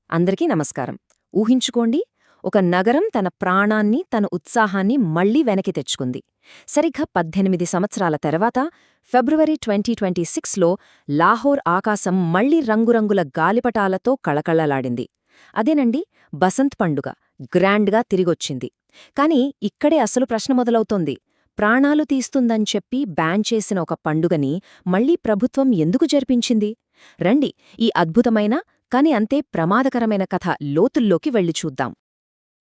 అందరికీ నమస్కారం. ఊహించుకోండి, ఒక నగరం తన ప్రాణాన్ని, తన ఉత్సాహాన్ని మళ్లీ వెనక్కి తెచ్చుకుంది. సరిగ్గా 18 సంవత్సరాల తర్వాత ఫిబ్రవరి 2026లో లాహోర్ ఆకాశం మళ్లీ రంగురంగుల గాలిపటాలతో కళకళలాడింది. అదేనండి, బసంత్ పండుగ గ్రాండ్గా తిరిగొచ్చింది. కాని ఇక్కడే అసలు ప్రశ్న మొదలవుతోంది. ప్రాణాలు తీస్తుందని బ్యాన్ చేసిన ఒక పండుగని మళ్లీ ప్రభుత్వం ఎందుకు జరిపించింది? రండి, ఈ అద్భుతమైన కాని అంతే ప్రమాదకరమైన కథ లోతుల్లోకి వెళ్ళి చూద్దాం.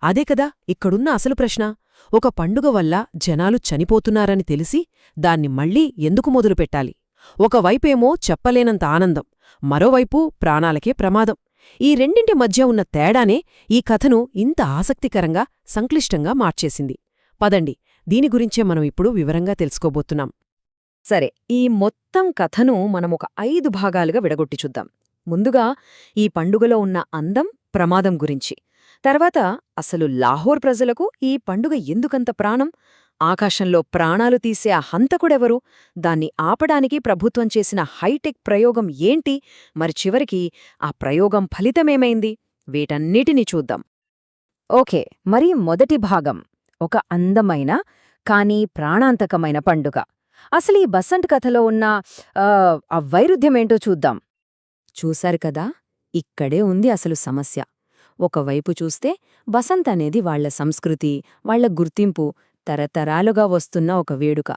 అదే కదా ఇక్కడున్న అసలు ప్రశ్న. ఒక పండుగ వల్ల జనాలు చనిపోతున్నారని తెలిసి దాన్ని మళ్లీ ఎందుకు మొదలుపెట్టాలి? ఒకవైపేమో చెప్పలేనంత ఆనందం, మరోవైపు ప్రాణాలకే ప్రమాదం. ఈ రెండింటి మధ్య ఉన్న తేడానే ఈ కథను ఇంత ఆసక్తికరంగా, సంక్లిష్టంగా మార్చేసింది. పదండి, దీని గురించే మనం ఇప్పుడు వివరంగా తెలుసుకోబోతున్నాం. సరే, ఈ మొత్తం కథను మనమొక 5 భాగాలుగా విడగొట్టి చూద్దాం. ముందుగా ఈ పండుగలో ఉన్న అందం, ప్రమాదం గురించి. తర్వాత అసలు లాహోర్ ప్రజలకు ఈ పండుగ ఎందుకంత ప్రాణం? ఆకాశంలో ప్రాణాలు తీసే ఆ హంతకుడెవరు? దాన్ని ఆపడానికి ప్రభుత్వం చేసిన హైటెక్ ప్రయోగం ఏంటి? మరి చివరికి ఆ ప్రయోగం ఫలితమేమైంది? వీటన్నిటినీ చూద్దాం. ఓకే, మరి మొదటి భాగం, ఒక అందమైన కానీ ప్రాణాంతకమైన పండుగ. అసలు ఈ బసంట్ కథలో ఉన్న ఆ వైరుధ్యమేంటో చూద్దాం. చూశారు కదా, ఇక్కడే ఉంది అసలు సమస్య. ఒకవైపు చూస్తే బసంత్ అనేది వాళ్ల సంస్కృతి, వాళ్ల గుర్తింపు, తరతరాలుగా వస్తున్న ఒక వేడుక.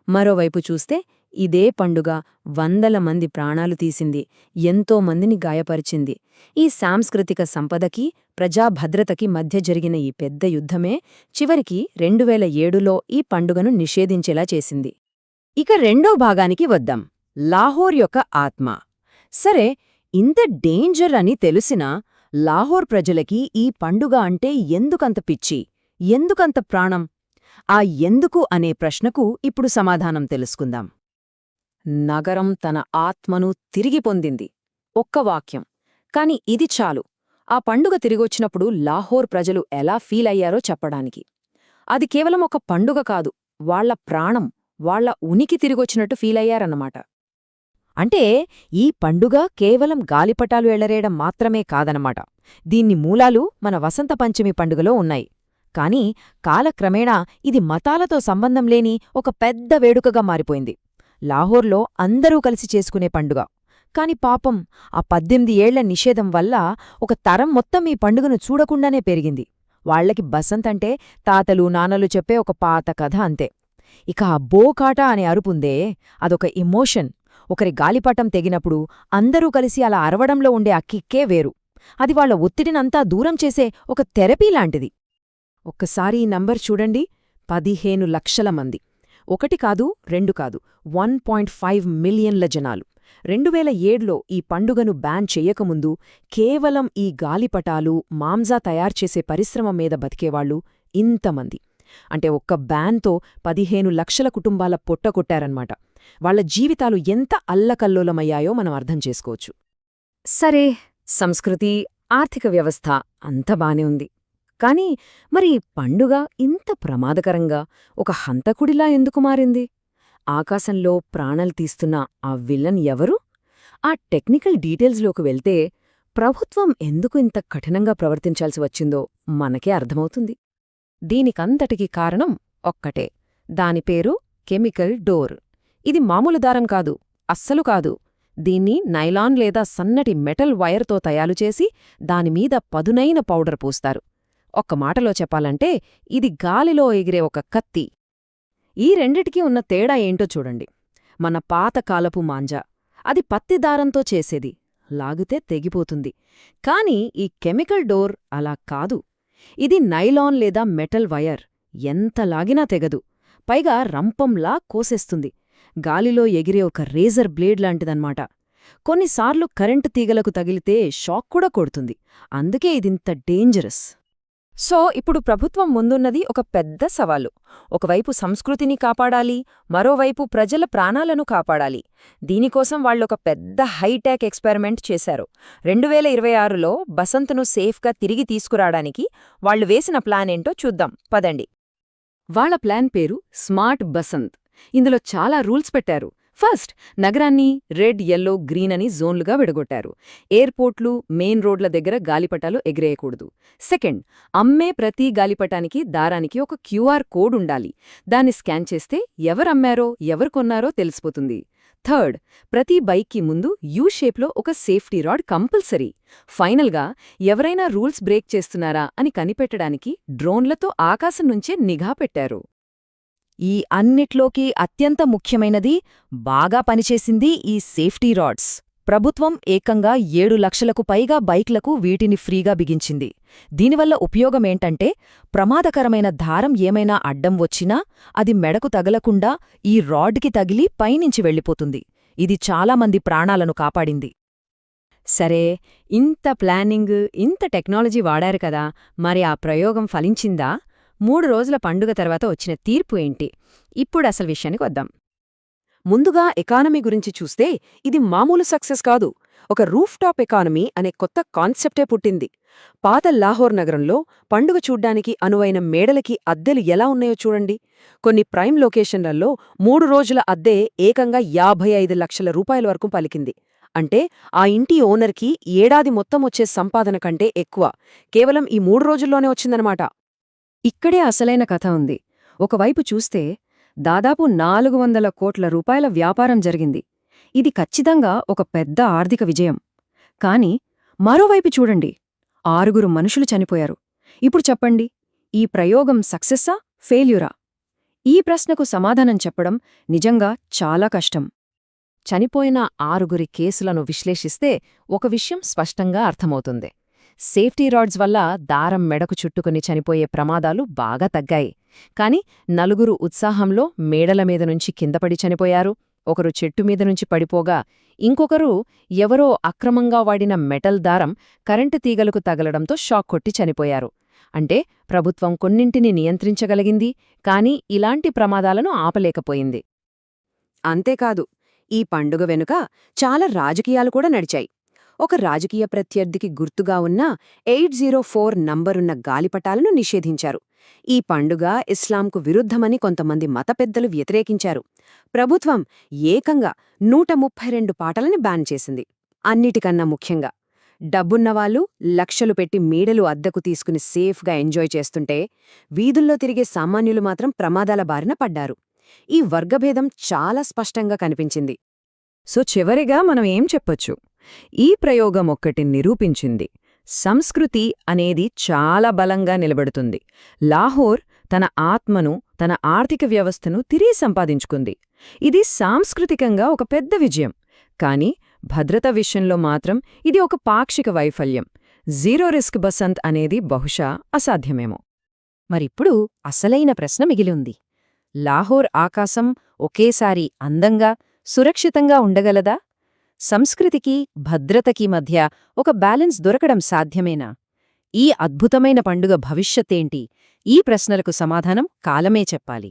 మరోవైపు చూస్తే ఇదే పండుగ వందల మంది ప్రాణాలు తీసింది, ఎంతో మందిని గాయపరిచింది. ఈ సాంస్కృతిక సంపదకి, ప్రజాభద్రతకి మధ్య జరిగిన ఈ పెద్ద యుద్ధమే చివరికి 2007లో ఈ పండుగను నిషేధించేలా చేసింది. ఇక రెండో భాగానికి వద్దాం, లాహోర్ యొక్క ఆత్మ. సరే, ఇంత డేంజర్ అని తెలిసినా లాహోర్ ప్రజలకి ఈ పండుగ అంటే ఎందుకంత పిచ్చి, ఎందుకంత ప్రాణం? ఆ ఎందుకు అనే ప్రశ్నకు ఇప్పుడు సమాధానం తెలుసుకుందాం. నగరం తన ఆత్మను తిరిగి పొందింది. ఒక్క వాక్యం. కాని ఇది చాలు ఆ పండుగ తిరిగొచ్చినప్పుడు లాహోర్ ప్రజలు ఎలా ఫీల్ అయ్యారో చెప్పడానికి. అది కేవలం ఒక పండుగ కాదు, వాళ్ల ప్రాణం, వాళ్ల ఉనికి తిరిగొచ్చినట్టు ఫీలయ్యారన్నమాట. అంటే ఈ పండుగ కేవలం గాలిపటాలు ఎళ్లరేయడం మాత్రమే కాదనమాట. దీన్ని మూలాలు మన వసంత పంచమి పండుగలో ఉన్నాయి. కాని కాలక్రమేణా ఇది మతాలతో సంబంధం లేని ఒక పెద్ద వేడుకగా మారిపోయింది. లాహోర్లో అందరూ కలిసి చేసుకునే పండుగ. కాని పాపం, ఆ 18 ఏళ్ల నిషేధం వల్ల ఒక తరం మొత్తం ఈ పండుగను చూడకుండానే పెరిగింది. వాళ్లకి బసంత్ అంటే తాతలు, నాన్నలు చెప్పే ఒక పాత కథ అంతే. ఇక ఆ బోకాటా అనే అరుపుందే, అదొక ఎమోషన్. ఒకరి గాలిపటం తెగినప్పుడు అందరూ కలిసి అలా అరవడంలో ఉండే ఆ కిక్కే వేరు. అది వాళ్ల ఒత్తిడినంతా దూరం చేసే ఒక థెరపీ లాంటిది. ఒక్కసారి ఈ నంబర్ చూడండి, 15 లక్షల మంది. ఒకటి కాదు, రెండు కాదు, 1.5 మిలియన్ల జనాలు. 2007లో ఈ పండుగను బ్యాన్ చెయ్యకముందు కేవలం ఈ గాలిపటాలు, మాంజా తయారుచేసే పరిశ్రమ మీద బతికేవాళ్లు ఇంతమంది. అంటే ఒక్క బ్యాన్తో 15 లక్షల కుటుంబాల పొట్టకొట్టారన్మాట. వాళ్ల జీవితాలు ఎంత అల్లకల్లోలమయ్యాయో మనం అర్థం చేసుకోవచ్చు. సరే, సంస్కృతి, ఆర్థిక వ్యవస్థ అంత బానే ఉంది. కాని మరి పండుగ ఇంత ప్రమాదకరంగా ఒక హంతకుడిలా ఎందుకు మారింది? ఆకాశంలో ప్రాణాలు తీస్తున్న ఆ విలన్ ఎవరు? ఆ టెక్నికల్ డీటెయిల్స్లోకి వెళ్తే ప్రభుత్వం ఎందుకు ఇంత కఠినంగా ప్రవర్తించాల్సి వచ్చిందో మనకే అర్థమవుతుంది. దీనికంతటికీ కారణం ఒక్కటే, దాని పేరు కెమికల్ డోర్. ఇది మామూలు దారం కాదు, అస్సలు కాదు. దీన్ని నైలాన్ లేదా సన్నటి మెటల్ వైర్తో తయారుచేసి దానిమీద పదునైన పౌడర్ పూస్తారు. ఒక్క మాటలో చెప్పాలంటే ఇది గాలిలో ఎగిరే ఒక కత్తి. ఈ రెండిటికీ ఉన్న తేడా ఏంటో చూడండి. మన పాతకాలపు మాంజా, అది పత్తి దారంతో చేసేది, లాగితే తెగిపోతుంది. కాని ఈ కెమికల్ డోర్ అలా కాదు. ఇది నైలాన్ లేదా మెటల్ వైర్, ఎంత లాగినా తెగదు. పైగా రంపంలా కోసేస్తుంది. గాలిలో ఎగిరే ఒక రేజర్ బ్లేడ్ లాంటిదన్నమాట. కొన్నిసార్లు కరెంటు తీగలకు తగిలితే షాక్ కూడా కొడుతుంది. అందుకే ఇదింత డేంజరస్. సో ఇప్పుడు ప్రభుత్వం ముందున్నది ఒక పెద్ద సవాలు. ఒకవైపు సంస్కృతిని కాపాడాలి, మరోవైపు ప్రజల ప్రాణాలను కాపాడాలి. దీనికోసం వాళ్లొక పెద్ద హైటెక్ ఎక్స్పెరిమెంట్ చేశారు. 2026లో బసంత్ను సేఫ్గా తిరిగి తీసుకురావడానికి వాళ్లు వేసిన ప్లాన్ ఏంటో చూద్దాం, పదండి. వాళ్ల ప్లాన్ పేరు స్మార్ట్ బసంత్. ఇందులో చాలా రూల్స్ పెట్టారు. ఫస్ట్, నగరాన్ని రెడ్, యెల్లో, గ్రీన్ అని జోన్లుగా విడగొట్టారు. ఎయిర్పోర్ట్లు, మెయిన్ రోడ్ల దగ్గర గాలిపటాలు ఎగిరేయకూడదు. సెకండ్, అమ్మే ప్రతి గాలిపటానికి దారానికి ఒక క్యూఆర్ కోడ్ ఉండాలి. దాన్ని స్కాన్ చేస్తే ఎవరమ్మారో ఎవరు కొన్నారో తెలిసిపోతుంది. థర్డ్, ప్రతి బైక్కి ముందు యూ షేప్లో ఒక సేఫ్టీ రాడ్ కంపల్సరీ. ఫైనల్గా, ఎవరైనా రూల్స్ బ్రేక్ చేస్తున్నారా అని కనిపెట్టడానికి డ్రోన్లతో ఆకాశం నుంచే నిఘా పెట్టారు. ఈ అన్నిట్లోకి అత్యంత ముఖ్యమైనది, బాగా పనిచేసింది ఈ సేఫ్టీ రాడ్స్. ప్రభుత్వం ఏకంగా 7 లక్షలకు పైగా బైక్లకు వీటిని ఫ్రీగా బిగించింది. దీనివల్ల ఉపయోగమేంటంటే, ప్రమాదకరమైన దారం ఏమైనా అడ్డం వచ్చినా అది మెడకు తగలకుండా ఈ రాడ్కి తగిలి పైనుంచి వెళ్ళిపోతుంది. ఇది చాలామంది ప్రాణాలను కాపాడింది. సరే, ఇంత ప్లానింగ్, ఇంత టెక్నాలజీ వాడారు కదా, మరి ఆ ప్రయోగం ఫలించిందా? 3 రోజుల పండుగ తర్వాత వచ్చిన తీర్పు ఏంటి? ఇప్పుడసలు విషయానికి వద్దాం. ముందుగా ఎకానమీ గురించి చూస్తే ఇది మామూలు సక్సెస్ కాదు. ఒక రూఫ్ టాప్ ఎకానమీ అనే కొత్త కాన్సెప్టే పుట్టింది. పాత లాహోర్ నగరంలో పండుగ చూడ్డానికి అనువైన మేడలకి అద్దెలు ఎలా ఉన్నాయో చూడండి. కొన్ని ప్రైమ్ లొకేషన్లలో 3 రోజుల అద్దె ఏకంగా 55 లక్షల రూపాయల వరకు పలికింది. అంటే ఆ ఇంటి ఓనర్కి ఏడాది మొత్తం వచ్చే సంపాదన కంటే ఎక్కువ కేవలం ఈ 3 రోజుల్లోనే వచ్చిందనమాట. ఇక్కడే అసలైన కథ ఉంది. ఒకవైపు చూస్తే దాదాపు 400 కోట్ల రూపాయల వ్యాపారం జరిగింది. ఇది ఖచ్చితంగా ఒక పెద్ద ఆర్థిక విజయం. కాని మరోవైపు చూడండి, 6 మనుషులు చనిపోయారు. ఇప్పుడు చెప్పండి, ఈ ప్రయోగం సక్సెస్సా, ఫెయిల్యూరా? ఈ ప్రశ్నకు సమాధానం చెప్పడం నిజంగా చాలా కష్టం. చనిపోయిన 6 కేసులను విశ్లేషిస్తే ఒక విషయం స్పష్టంగా అర్థమవుతుంది. సేఫ్టీ రాడ్స్ వల్ల దారం మెడకు చుట్టుకుని చనిపోయే ప్రమాదాలు బాగా తగ్గాయి. కాని 4 ఉత్సాహంలో మేడల మీద నుంచి కిందపడి చనిపోయారు. ఒకరు చెట్టు మీద నుంచి పడిపోగా, ఇంకొకరు ఎవరో అక్రమంగా వాడిన మెటల్ దారం కరెంటు తీగలకు తగలడంతో షాక్ కొట్టి చనిపోయారు. అంటే ప్రభుత్వం కొన్నింటిని నియంత్రించగలిగింది, కాని ఇలాంటి ప్రమాదాలను ఆపలేకపోయింది. అంతేకాదు, ఈ పండుగ వెనుక చాలా రాజకీయాలు కూడా నడిచాయి. ఒక రాజకీయ ప్రత్యర్థికి గుర్తుగా ఉన్న 804 నంబరున్న గాలిపటాలను నిషేధించారు. ఈ పండుగ ఇస్లాంకు విరుద్ధమని కొంతమంది మత పెద్దలు వ్యతిరేకించారు. ప్రభుత్వం ఏకంగా 132 పాటలని బ్యాన్ చేసింది. అన్నిటికన్నా ముఖ్యంగా, డబ్బున్నవాళ్లు లక్షలు పెట్టి మేడలు అద్దెకు తీసుకుని సేఫ్గా ఎంజాయ్ చేస్తుంటే, వీధుల్లో తిరిగే సామాన్యులు మాత్రం ప్రమాదాల బారిన పడ్డారు. ఈ వర్గభేదం చాలా స్పష్టంగా కనిపించింది. సో చివరిగా మనం ఏం చెప్పొచ్చు? ఈ ప్రయోగం ఒక్కటి నిరూపించింది, సంస్కృతి అనేది చాలా బలంగా నిలబడుతుంది. లాహోర్ తన ఆత్మను, తన ఆర్థిక వ్యవస్థను తిరిగి సంపాదించుకుంది. ఇది సాంస్కృతికంగా ఒక పెద్ద విజయం. కాని భద్రత విషయంలో మాత్రం ఇది ఒక పాక్షిక వైఫల్యం. జీరో రిస్క్ బసంత్ అనేది బహుశా అసాధ్యమేమో. మరిప్పుడు అసలైన ప్రశ్న మిగిలి ఉంది. లాహోర్ ఆకాశం ఒకేసారి అందంగా, సురక్షితంగా ఉండగలదా? సంస్కృతికి, భద్రతకి మధ్య ఒక బ్యాలెన్స్ దొరకడం సాధ్యమేనా? ఈ అద్భుతమైన పండుగ భవిష్యత్తేంటి? ఈ ప్రశ్నలకు సమాధానం కాలమే చెప్పాలి.